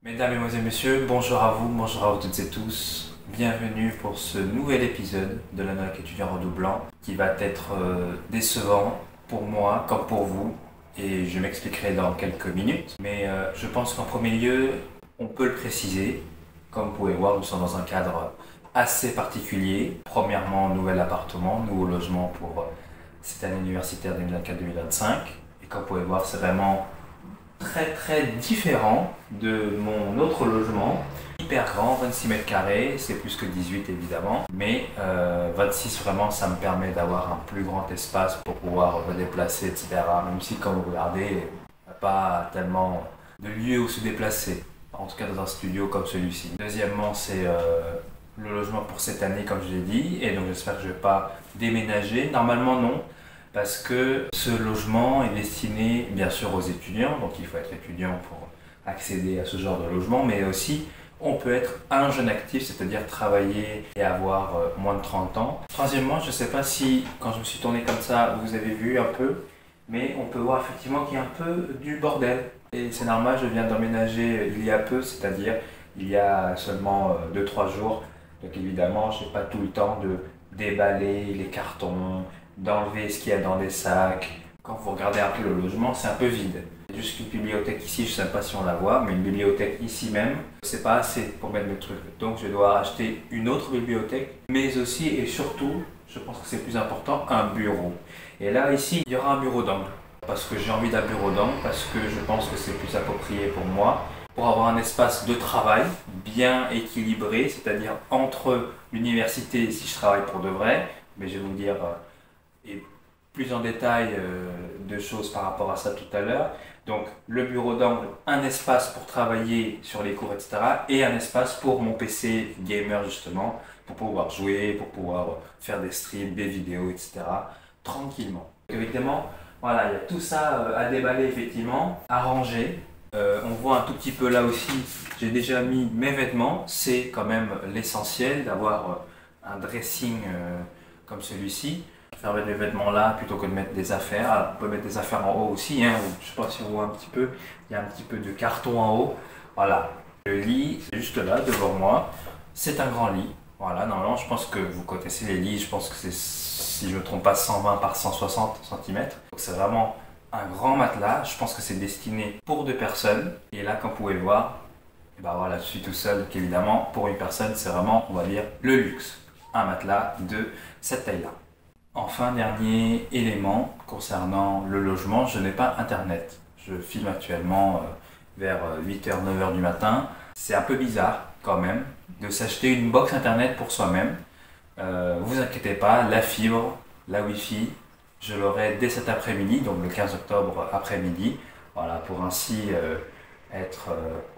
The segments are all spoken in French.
Mesdames, Mesdemoiselles, Messieurs, bonjour à vous toutes et tous. Bienvenue pour ce nouvel épisode de l'ANOAC étudiant redoublant qui va être décevant pour moi comme pour vous et je m'expliquerai dans quelques minutes. Mais je pense qu'en premier lieu, on peut le préciser. Comme vous pouvez voir, nous sommes dans un cadre assez particulier. Premièrement, nouvel appartement, nouveau logement pour cette année universitaire 2024-2025. Et comme vous pouvez voir, c'est vraiment très différent de mon autre logement, hyper grand, 26 mètres carrés, c'est plus que 18 évidemment, mais 26 vraiment ça me permet d'avoir un plus grand espace pour pouvoir me déplacer, etc. Même si comme vous regardez, il n'y a pas tellement de lieux où se déplacer, en tout cas dans un studio comme celui-ci. Deuxièmement, c'est le logement pour cette année comme je l'ai dit, et donc j'espère que je ne vais pas déménager, normalement non. Parce que ce logement est destiné bien sûr aux étudiants, donc il faut être étudiant pour accéder à ce genre de logement, mais aussi on peut être un jeune actif, c'est-à-dire travailler et avoir moins de 30 ans. Troisièmement, je ne sais pas si quand je me suis tourné comme ça, vous avez vu un peu, mais on peut voir effectivement qu'il y a un peu du bordel. Et c'est normal, je viens d'emménager il y a peu, c'est-à-dire il y a seulement 2-3 jours. Donc évidemment, je n'ai pas tout le temps de déballer les cartons, d'enlever ce qu'il y a dans les sacs. Quand vous regardez un peu le logement, c'est un peu vide. Il y a juste une bibliothèque ici, je ne sais pas si on la voit, mais une bibliothèque ici même, c'est pas assez pour mettre mes trucs. Donc je dois acheter une autre bibliothèque, mais aussi et surtout, je pense que c'est plus important, un bureau. Et là, ici, il y aura un bureau d'angle. Parce que j'ai envie d'un bureau d'angle, parce que je pense que c'est plus approprié pour moi, pour avoir un espace de travail bien équilibré, c'est-à-dire entre l'université, si je travaille pour de vrai, mais je vais vous dire et plus en détail de choses par rapport à ça tout à l'heure. Donc le bureau d'angle, un espace pour travailler sur les cours, etc. Et un espace pour mon PC gamer justement, pour pouvoir jouer, pour pouvoir faire des streams, des vidéos, etc. tranquillement. Évidemment, voilà, il y a tout ça à déballer effectivement, à ranger. On voit un tout petit peu là aussi, j'ai déjà mis mes vêtements. C'est quand même l'essentiel d'avoir un dressing comme celui-ci. Faire mettre mes vêtements là plutôt que de mettre des affaires. Alors, on peut mettre des affaires en haut aussi, hein. Je sais pas si on voit un petit peu, il y a un petit peu de carton en haut. Voilà, le lit c'est juste là devant moi, c'est un grand lit. Voilà, normalement je pense que vous connaissez les lits, je pense que c'est, si je ne me trompe pas, 120 par 160 cm. Donc c'est vraiment un grand matelas, je pense que c'est destiné pour 2 personnes. Et là, comme vous pouvez voir, et ben voilà, je suis tout seul, qu'évidemment pour une personne c'est vraiment, on va dire, le luxe. Un matelas de cette taille-là. Enfin, dernier élément concernant le logement, je n'ai pas internet. Je filme actuellement vers 8h, 9h du matin. C'est un peu bizarre quand même de s'acheter une box internet pour soi-même. Vous inquiétez pas, la fibre, la Wi-Fi, je l'aurai dès cet après-midi, donc le 15 octobre après-midi. Voilà, pour ainsi être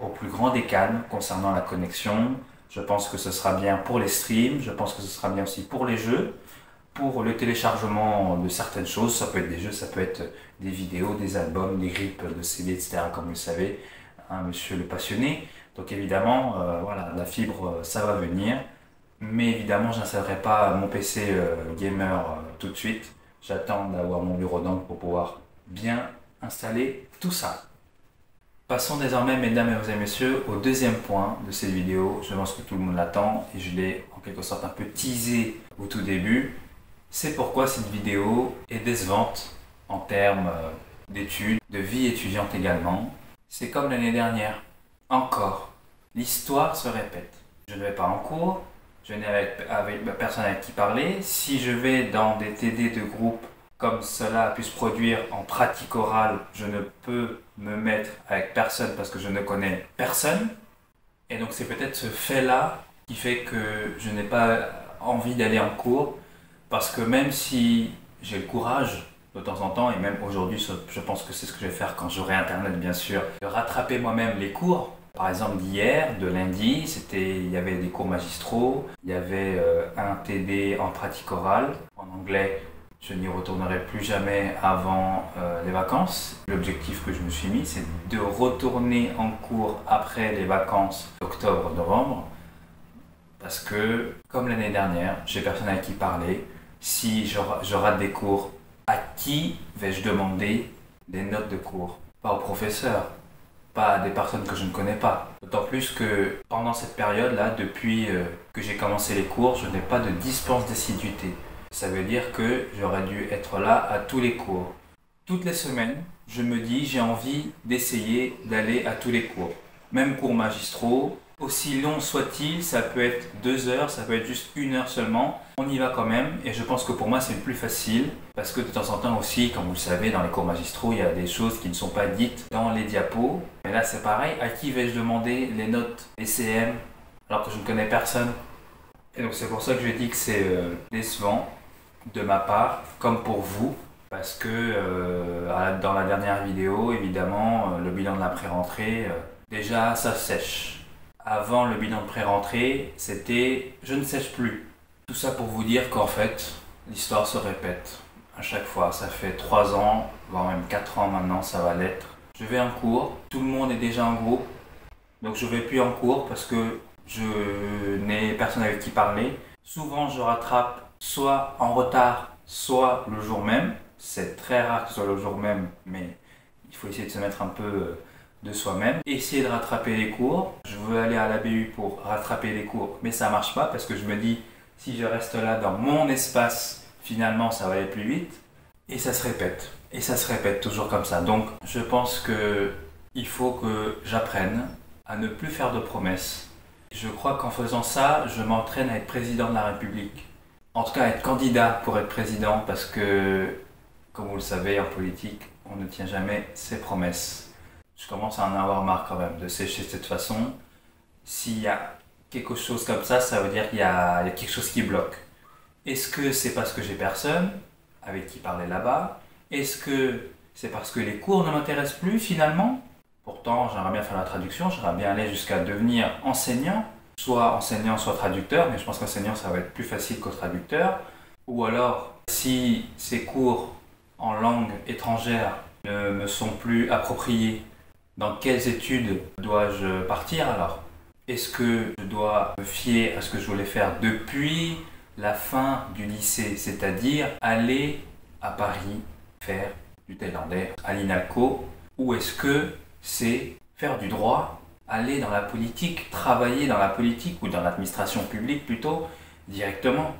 au plus grand des calmes concernant la connexion. Je pense que ce sera bien pour les streams, je pense que ce sera bien aussi pour les jeux. Pour le téléchargement de certaines choses, ça peut être des jeux, ça peut être des vidéos, des albums, des grippes de CD, etc. comme vous le savez, hein, monsieur le passionné. Donc évidemment, voilà, la fibre, ça va venir. Mais évidemment, je n'installerai pas mon PC gamer tout de suite. J'attends d'avoir mon bureau d'angle pour pouvoir bien installer tout ça. Passons désormais, mesdames et messieurs, au deuxième point de cette vidéo. Je pense que tout le monde l'attend et je l'ai en quelque sorte un peu teasé au tout début. C'est pourquoi cette vidéo est décevante en termes d'études, de vie étudiante également. C'est comme l'année dernière. Encore, l'histoire se répète. Je ne vais pas en cours, je n'ai avec personne avec qui parler. Si je vais dans des TD de groupe comme cela a pu se produire en pratique orale, je ne peux me mettre avec personne parce que je ne connais personne. Et donc c'est peut-être ce fait-là qui fait que je n'ai pas envie d'aller en cours. Parce que même si j'ai le courage de temps en temps, et même aujourd'hui, je pense que c'est ce que je vais faire quand j'aurai internet bien sûr, de rattraper moi-même les cours. Par exemple d'hier, de lundi, il y avait des cours magistraux, il y avait un TD en pratique orale. En anglais, je n'y retournerai plus jamais avant les vacances. L'objectif que je me suis mis, c'est de retourner en cours après les vacances d'octobre-novembre. Parce que, comme l'année dernière, j'ai personne à qui parler. Si je rate des cours, à qui vais-je demander des notes de cours? Pas au professeur, pas à des personnes que je ne connais pas. D'autant plus que pendant cette période-là, depuis que j'ai commencé les cours, je n'ai pas de dispense d'assiduité. Ça veut dire que j'aurais dû être là à tous les cours. Toutes les semaines, je me dis j'ai envie d'essayer d'aller à tous les cours. Même cours magistraux, aussi long soit-il, ça peut être 2 heures, ça peut être juste 1 heure seulement. On y va quand même et je pense que pour moi c'est plus facile parce que de temps en temps aussi, comme vous le savez, dans les cours magistraux, il y a des choses qui ne sont pas dites dans les diapos. Mais là c'est pareil, à qui vais-je demander les notes, les CM, alors que je ne connais personne? Et donc c'est pour ça que je dis que c'est décevant de ma part, comme pour vous. Parce que dans la dernière vidéo, évidemment, le bilan de la pré-rentrée, déjà ça sèche. Avant le bilan de pré-rentrée, c'était je ne sèche plus. Tout ça pour vous dire qu'en fait, l'histoire se répète à chaque fois. Ça fait 3 ans, voire même 4 ans maintenant, ça va l'être. Je vais en cours, tout le monde est déjà en groupe, donc je vais plus en cours parce que je n'ai personne avec qui parler. Souvent, je rattrape soit en retard, soit le jour même. C'est très rare que ce soit le jour même, mais il faut essayer de se mettre un peu de soi-même. Essayer de rattraper les cours. Je veux aller à la BU pour rattraper les cours, mais ça marche pas parce que je me dis, si je reste là dans mon espace, finalement ça va aller plus vite. Et ça se répète. Et ça se répète toujours comme ça. Donc je pense qu'il faut que j'apprenne à ne plus faire de promesses. Je crois qu'en faisant ça, je m'entraîne à être président de la République. En tout cas, à être candidat pour être président parce que comme vous le savez, en politique, on ne tient jamais ses promesses. Je commence à en avoir marre quand même de sécher de cette façon. S'il y a quelque chose comme ça veut dire qu'il y a quelque chose qui bloque. Est-ce que c'est parce que j'ai personne avec qui parler là-bas? Est-ce que c'est parce que les cours ne m'intéressent plus finalement? Pourtant, j'aimerais bien faire la traduction, j'aimerais bien aller jusqu'à devenir enseignant, soit traducteur, mais je pense qu'enseignant ça va être plus facile qu'au traducteur. Ou alors, si ces cours en langue étrangère ne me sont plus appropriés, dans quelles études dois-je partir alors? Est-ce que je dois me fier à ce que je voulais faire depuis la fin du lycée, c'est-à-dire aller à Paris faire du thaïlandais à l'INALCO, ou est-ce que c'est faire du droit, aller dans la politique, travailler dans la politique ou dans l'administration publique plutôt directement?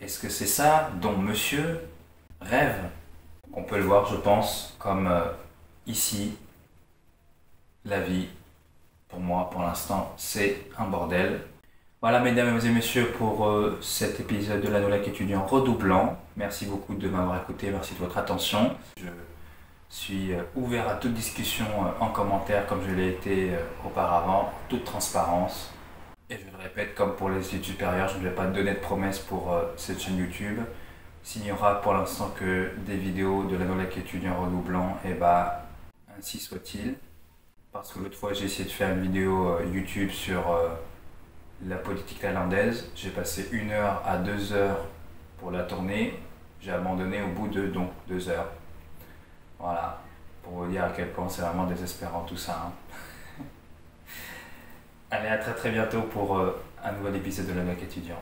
Est-ce que c'est ça dont monsieur rêve? On peut le voir, je pense, comme ici, la vie, pour moi, pour l'instant, c'est un bordel. Voilà, mesdames et messieurs, pour cet épisode de la Nolac étudiant redoublant. Merci beaucoup de m'avoir écouté, merci de votre attention. Je suis ouvert à toute discussion en commentaire, comme je l'ai été auparavant, en toute transparence. Et je le répète, comme pour les études supérieures, je ne vais pas donner de promesses pour cette chaîne YouTube. S'il n'y aura pour l'instant que des vidéos de la Nolac étudiant redoublant, et bah ainsi soit-il. Parce que l'autre fois j'ai essayé de faire une vidéo YouTube sur la politique thaïlandaise. J'ai passé 1 heure à 2 heures pour la tourner. J'ai abandonné au bout de 2 heures. Voilà, pour vous dire à quel point c'est vraiment désespérant tout ça. Allez, à très bientôt pour un nouvel épisode de la Nolac étudiant.